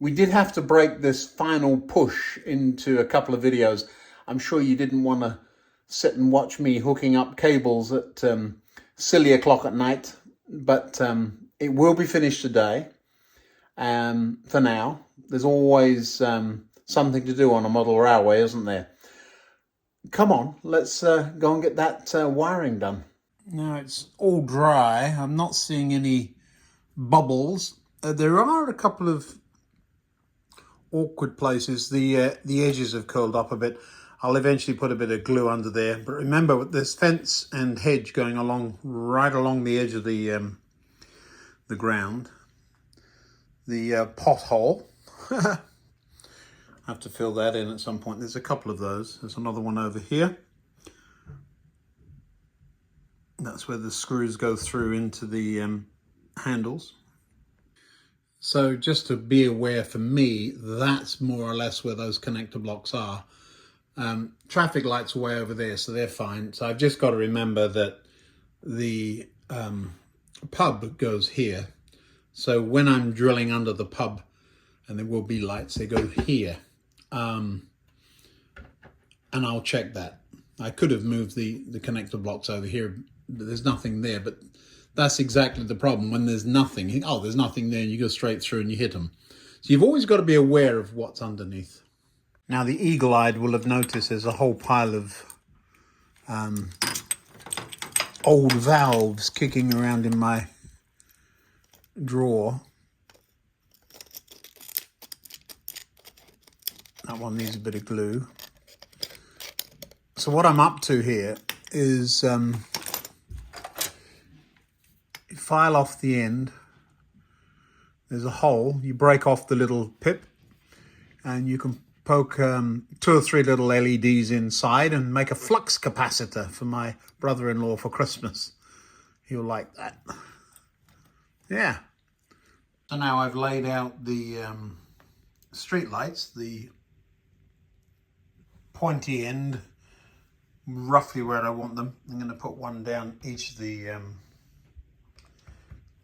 We did have to break this final push into a couple of videos. I'm sure you didn't want to sit and watch me hooking up cables at silly o'clock at night, but it will be finished today. For now, there's always something to do on a model railway, isn't there? Come on, let's go and get that wiring done. Now it's all dry. I'm not seeing any bubbles. There are a couple of awkward places. The edges have curled up a bit. I'll eventually put a bit of glue under there. But remember, with this fence and hedge going along right along the edge of the ground, the pothole. I have to fill that in at some point. There's a couple of those. There's another one over here. That's where the screws go through into the handles. So just to be aware, for me, that's more or less where those connector blocks are. Traffic lights are way over there, so they're fine. So I've just got to remember that the pub goes here. So when I'm drilling under the pub, and there will be lights, they go here. And I'll check that. I could have moved the connector blocks over here, but there's nothing there. But that's exactly the problem. When there's nothing, oh, there's nothing there, and you go straight through and you hit them. So you've always got to be aware of what's underneath. Now the eagle-eyed will have noticed there's a whole pile of old valves kicking around in my drawer. That one needs a bit of glue. So what I'm up to here is you file off the end. There's a hole. You break off the little pip and you can poke 2 or 3 little LEDs inside and make a flux capacitor for my brother-in-law for Christmas. He'll like that. Yeah. So now I've laid out the street lights, the pointy end, roughly where I want them. I'm going to put one down each of the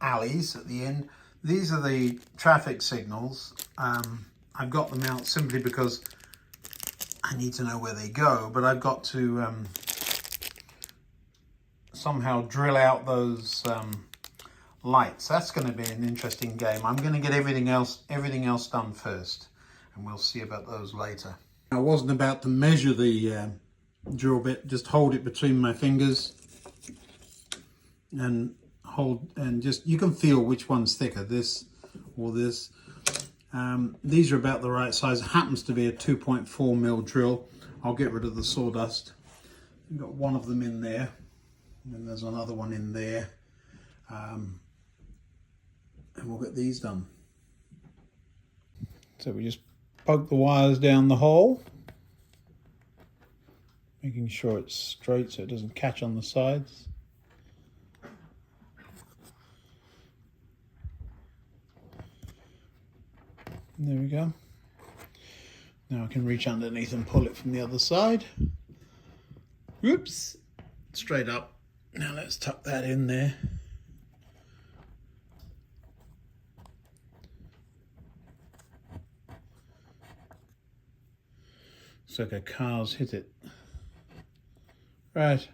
alleys at the end. These are the traffic signals. I've got them out simply because I need to know where they go, but I've got to somehow drill out those lights. That's going to be an interesting game. I'm going to get everything else done first, and we'll see about those later. I wasn't about to measure the drill bit, just hold it between my fingers and hold, and just, you can feel which one's thicker, this or this. These are about the right size. It happens to be a 2.4 mil drill. I'll get rid of the sawdust. I've got one of them in there, and there's another one in there, and we'll get these done. So we just poke the wires down the hole, making sure it's straight so it doesn't catch on the sides. There we go. Now I can reach underneath and pull it from the other side. Whoops, straight up. Now let's tuck that in there. Looks like a car's hit it. Right.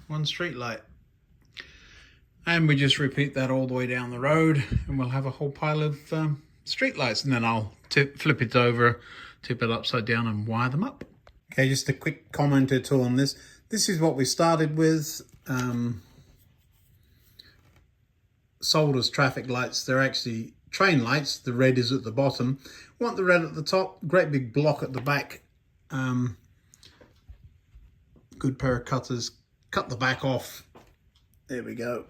One street light. And we just repeat that all the way down the road, and we'll have a whole pile of street lights, and then I'll flip it over, tip it upside down and wire them up. Okay, just a quick comment or two on this. This is what we started with. Sold as traffic lights. They're actually train lights. The red is at the bottom. Want the red at the top, great big block at the back. Good pair of cutters. Cut the back off. There we go.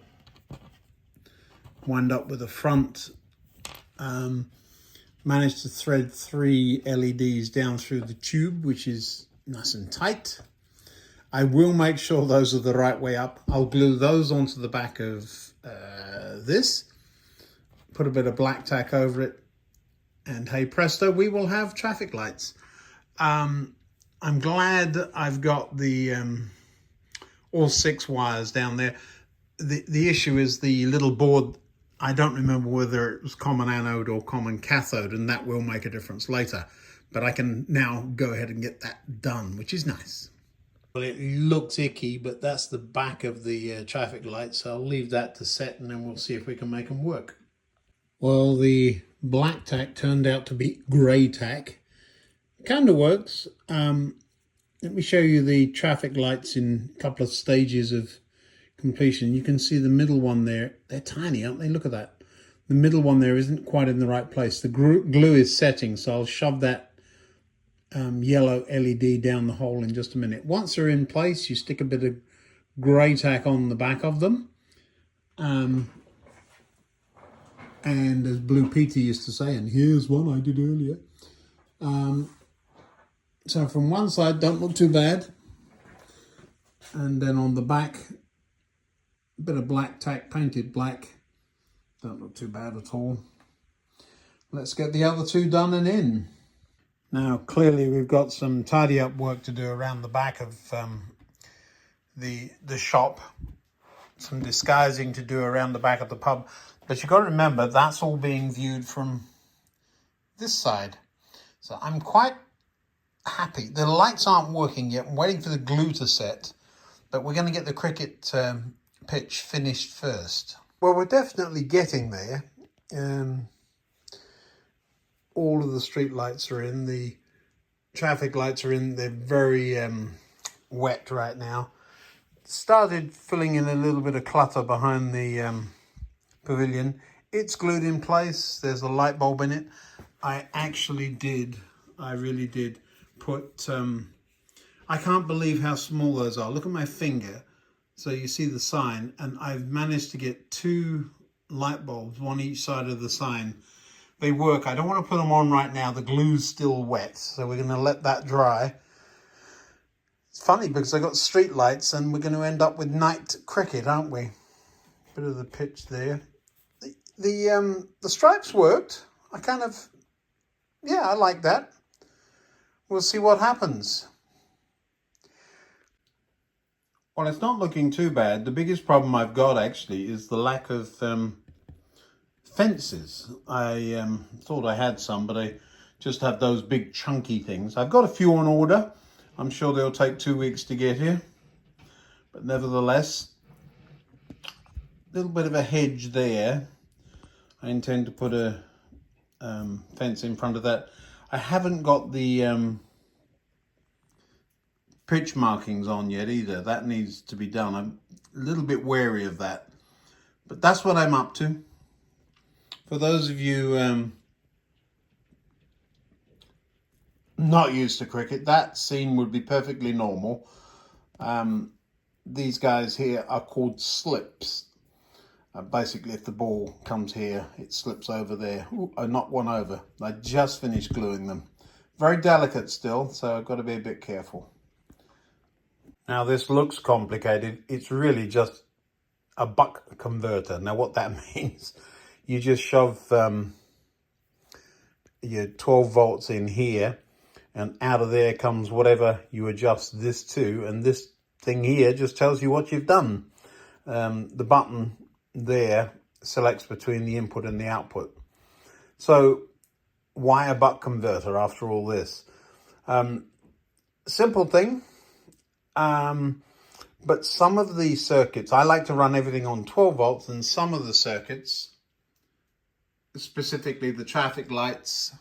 Wind up with the front. Managed to thread 3 LEDs down through the tube, which is nice and tight. I will make sure those are the right way up. I'll glue those onto the back of this. Put a bit of black tack over it. And hey presto, we will have traffic lights. I'm glad I've got the all 6 wires down there. the issue is the little board. I don't remember whether it was common anode or common cathode, and that will make a difference later. But I can now go ahead and get that done, which is nice. Well, it looks icky, but that's the back of the traffic light, so I'll leave that to set and then we'll see if we can make them work. Well, the black tack turned out to be grey tack. Kind of works. Let me show you the traffic lights in a couple of stages of completion. You can see the middle one there. They're tiny, aren't they? Look at that. The middle one there isn't quite in the right place. The glue is setting, so I'll shove that yellow LED down the hole in just a minute. Once they're in place, you stick a bit of grey tack on the back of them. And as Blue Peter used to say, and here's one I did earlier. So from one side, don't look too bad. And then on the back, a bit of black tack, painted black. Don't look too bad at all. Let's get the other two done and in. Now, clearly we've got some tidy up work to do around the back of the shop. Some disguising to do around the back of the pub. But you've got to remember, that's all being viewed from this side. So I'm quite happy. The lights aren't working yet. I'm waiting for the glue to set. But we're going to get the cricket pitch finished first. Well, we're definitely getting there. All of the street lights are in. The traffic lights are in. They're very wet right now. Started filling in a little bit of clutter behind the pavilion. It's glued in place. There's a light bulb in it. I really did put, I can't believe how small those are. Look at my finger. So you see the sign, and I've managed to get 2 light bulbs, one each side of the sign. They work. I don't want to put them on right now. The glue's still wet, so we're going to let that dry. It's funny because I got street lights and we're going to end up with night cricket, aren't we? Bit of the pitch there. The stripes worked. I like that. We'll see what happens. Well, it's not looking too bad. The biggest problem I've got actually is the lack of fences. I thought I had some, but I just have those big chunky things. I've got a few on order. I'm sure they'll take 2 weeks to get here. But nevertheless, a little bit of a hedge there. I intend to put a fence in front of that. I haven't got the pitch markings on yet either. That needs to be done. I'm a little bit wary of that. But that's what I'm up to. For those of you not used to cricket, that scene would be perfectly normal. These guys here are called slips. Basically, if the ball comes here, it slips over there. Ooh, I knocked one over. I just finished gluing them. Very delicate still, so I've got to be a bit careful. Now, this looks complicated. It's really just a buck converter. Now, what that means, you just shove your 12 volts in here, and out of there comes whatever you adjust this to, and this thing here just tells you what you've done. The button there selects between the input and the output. So why a buck converter after all this? Simple thing, but some of the circuits, I like to run everything on 12 volts, and some of the circuits, specifically the traffic lights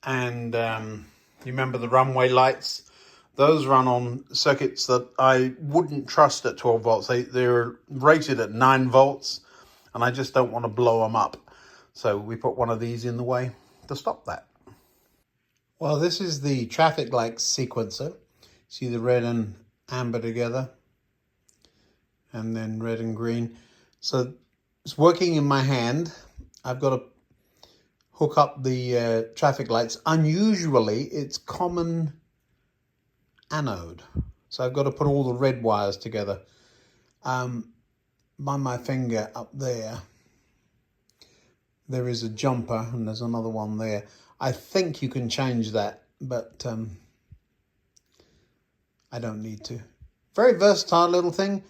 and you remember the runway lights, those run on circuits that I wouldn't trust at 12 volts. They're rated at 9 volts, and I just don't want to blow them up. So we put one of these in the way to stop that. Well, this is the traffic light sequencer. See the red and amber together, and then red and green. So it's working in my hand. I've got to hook up the traffic lights. Unusually, it's common anode. So I've got to put all the red wires together. By my finger up there, there is a jumper, and there's another one there. I think you can change that, but I don't need to. Very versatile little thing.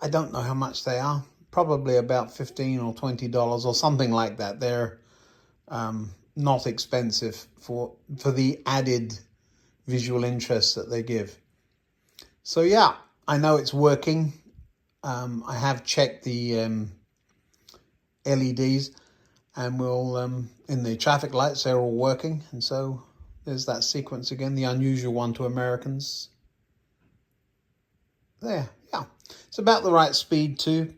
I don't know how much they are. Probably about $15 or $20 or something like that. They're not expensive for the added visual interest that they give. So yeah, I know it's working. I have checked the LEDs, and we'll in the traffic lights, they're all working. And so there's that sequence again, the unusual one to Americans. There, yeah, it's about the right speed too.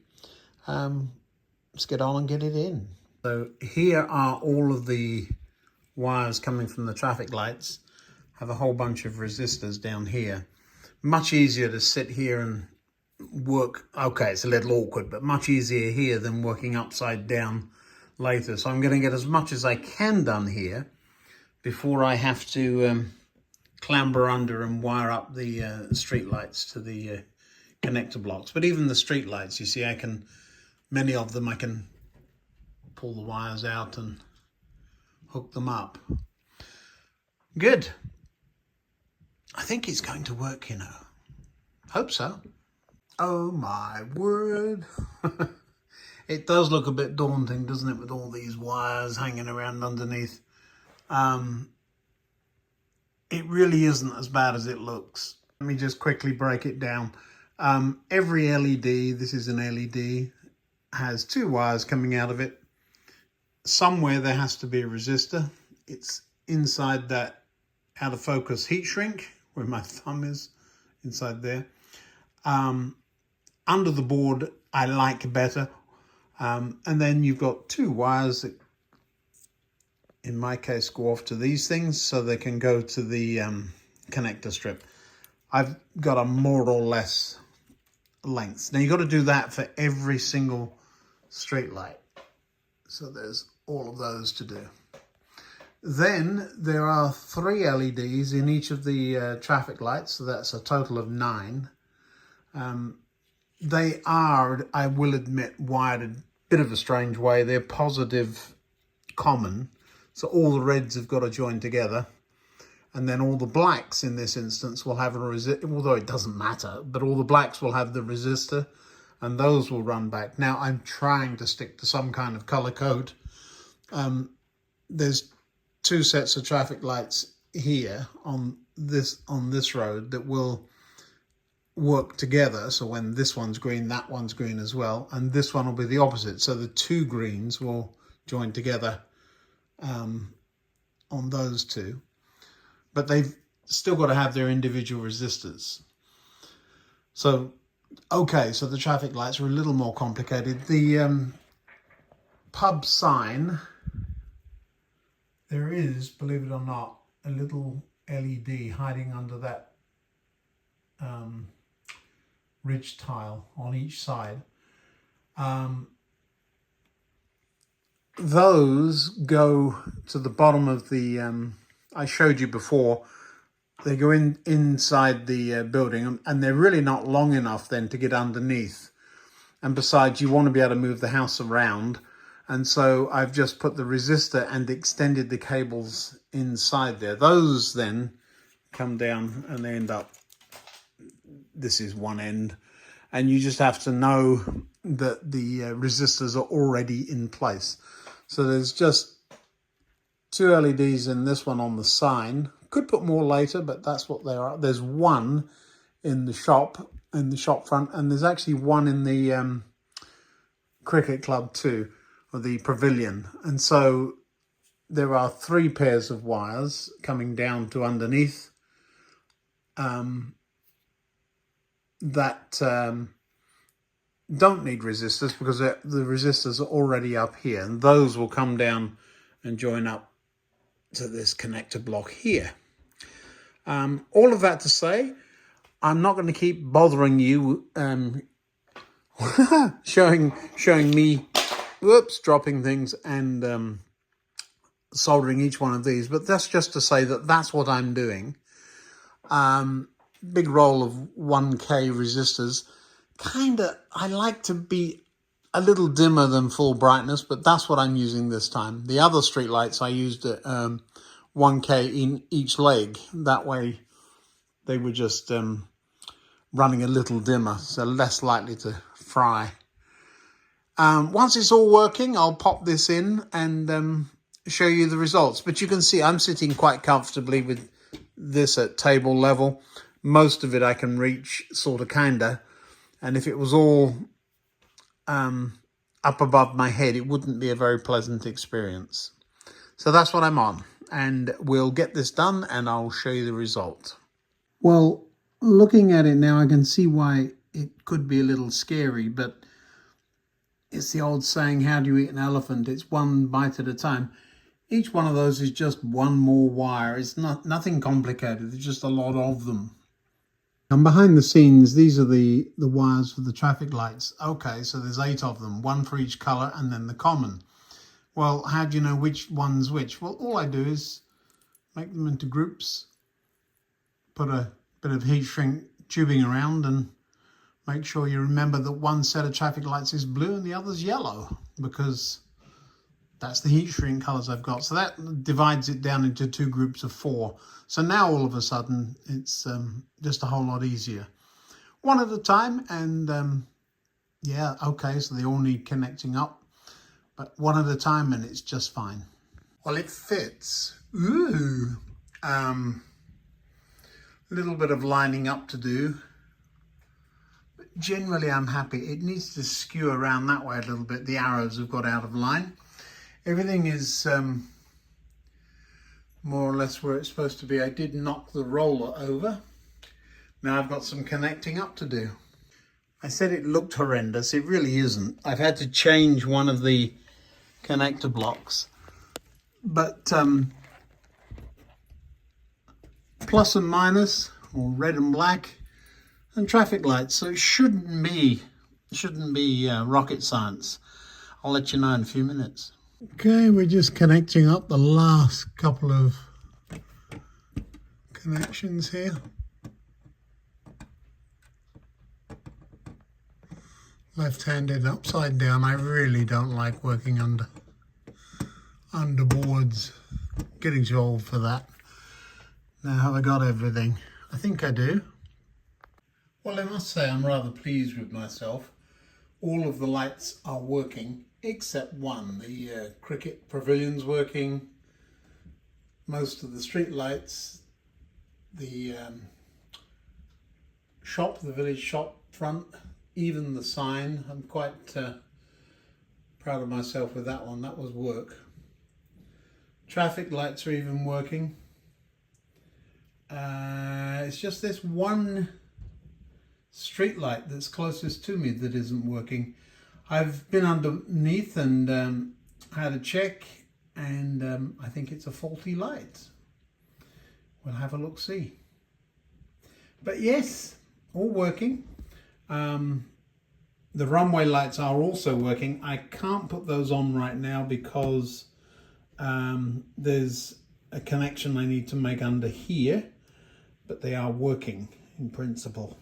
Let's get on and get it in. So here are all of the wires coming from the traffic lights. Have a whole bunch of resistors down here. Much easier to sit here and work. Okay, it's a little awkward, but much easier here than working upside down later. So I'm going to get as much as I can done here before I have to clamber under and wire up the street lights to the connector blocks. But even the street lights, you see, many of them I can pull the wires out and hook them up. Good. I think it's going to work, you know. Hope so. Oh my word. It does look a bit daunting, doesn't it, with all these wires hanging around underneath. It really isn't as bad as it looks. Let me just quickly break it down. Every LED, this is an LED, has two wires coming out of it. Somewhere there has to be a resistor. It's inside that out of focus heat shrink, where my thumb is, inside there. Under the board, I like better. And then you've got two wires that, in my case, go off to these things so they can go to the connector strip. I've got a more or less length. Now you've got to do that for every single street light. So there's all of those to do. Then there are 3 LEDs in each of the traffic lights, so that's a total of 9. They are, I will admit, wired a bit of a strange way. They're positive common, so all the reds have got to join together. And then all the blacks in this instance will have a resistor, although it doesn't matter, but all the blacks will have the resistor, and those will run back. Now I'm trying to stick to some kind of color code. There's 2 sets of traffic lights here on this road that will work together. So when this one's green, that one's green as well, and this one will be the opposite. So the 2 greens will join together on those 2, but they've still got to have their individual resistors. So okay, so the traffic lights are a little more complicated. The pub sign, there is, believe it or not, a little LED hiding under that ridge tile on each side. Those go to the bottom of the, I showed you before, they go inside the building, and they're really not long enough then to get underneath. And besides, you want to be able to move the house around. And so I've just put the resistor and extended the cables inside there. Those then come down and they end up, this is one end. And you just have to know that the resistors are already in place. So there's just 2 LEDs in this one on the sign. Could put more later, but that's what they are. There's 1 in the shop front, and there's actually 1 in the cricket club too, or the pavilion. And so there are 3 pairs of wires coming down to underneath that don't need resistors, because the resistors are already up here, and those will come down and join up to this connector block here. All of that to say, I'm not going to keep bothering you showing me, whoops, dropping things and soldering each one of these, but that's just to say that that's what I'm doing. Big roll of 1K resistors. I like to be a little dimmer than full brightness, but that's what I'm using this time. The other street lights I used 1K in each leg. That way they were just running a little dimmer, so less likely to fry. Once it's all working, I'll pop this in and show you the results. But you can see I'm sitting quite comfortably with this at table level. Most of it I can reach, sort of, kinda. And if it was all up above my head, it wouldn't be a very pleasant experience. So that's what I'm on. And we'll get this done and I'll show you the result. Well, looking at it now, I can see why it could be a little scary, but it's the old saying, how do you eat an elephant? It's one bite at a time. Each one of those is just one more wire. It's nothing complicated. There's just a lot of them. And behind the scenes, these are the wires for the traffic lights. Okay, so there's 8 of them, one for each colour and then the common. Well, how do you know which one's which? Well, all I do is make them into groups, put a bit of heat shrink tubing around and make sure you remember that one set of traffic lights is blue and the other's yellow, because that's the heat shrink colours I've got. So that divides it down into 2 groups of 4. So now all of a sudden it's just a whole lot easier. One at a time, and yeah, okay, so they all need connecting up, but one at a time and it's just fine. Well, it fits. Ooh. A little bit of lining up to do. Generally, I'm happy. It needs to skew around that way a little bit. The arrows have got out of line. Everything is more or less where it's supposed to be. I did knock the roller over. Now I've got some connecting up to do. I said it looked horrendous. It really isn't. I've had to change one of the connector blocks. But plus and minus, or red and black, and traffic lights, so it shouldn't be rocket science. I'll let you know in a few minutes. Okay, we're just connecting up the last couple of connections here. Left-handed, upside down. I really don't like working under boards. Getting too old for that. Now, have I got everything? I think I do. Well, I must say I'm rather pleased with myself. All of the lights are working except one. The cricket pavilion's working. Most of the street lights. The shop, the village shop front, even the sign. I'm quite proud of myself with that one. That was work. Traffic lights are even working. It's just this one street light that's closest to me that isn't working. I've been underneath and had a check, and I think it's a faulty light. We'll have a look-see. But yes, all working. The runway lights are also working. I can't put those on right now because there's a connection I need to make under here, but they are working in principle.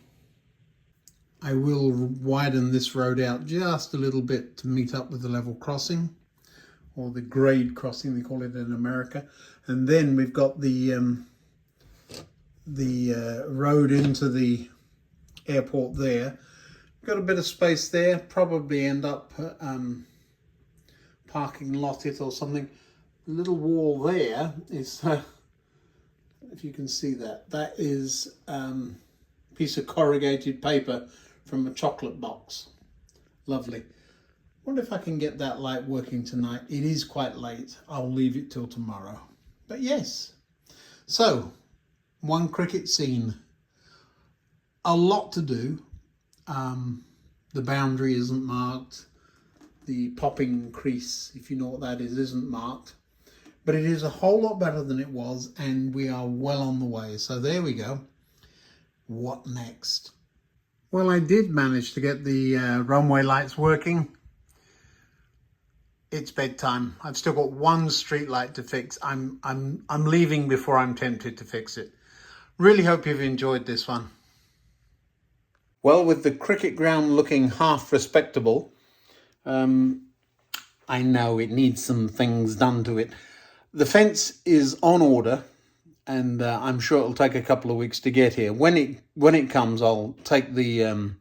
I will widen this road out just a little bit to meet up with the level crossing, or the grade crossing, they call it in America. And then we've got the road into the airport there. Got a bit of space there, probably end up parking lot it or something. The little wall there is, if you can see that, that is a piece of corrugated paper from a chocolate box. Lovely. Wonder if I can get that light working tonight. It is quite late. I'll leave it till tomorrow. But yes. So, one cricket scene. A lot to do. The boundary isn't marked. The popping crease, if you know what that is, isn't marked. But it is a whole lot better than it was, and we are well on the way. So there we go. What next? Well, I did manage to get the runway lights working. It's bedtime. I've still got one street light to fix. I'm leaving before I'm tempted to fix it. Really hope you've enjoyed this one. Well, with the cricket ground looking half respectable, I know it needs some things done to it. The fence is on order, and I'm sure it'll take a couple of weeks to get here. When it comes, I'll take the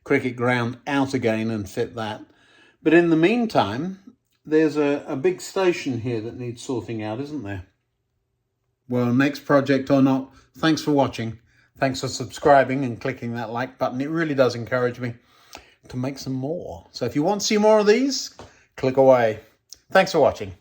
cricket ground out again and fit that. But in the meantime, there's a big station here that needs sorting out, isn't there? Well, next project or not, thanks for watching. Thanks for subscribing and clicking that like button. It really does encourage me to make some more. So if you want to see more of these, click away. Thanks for watching.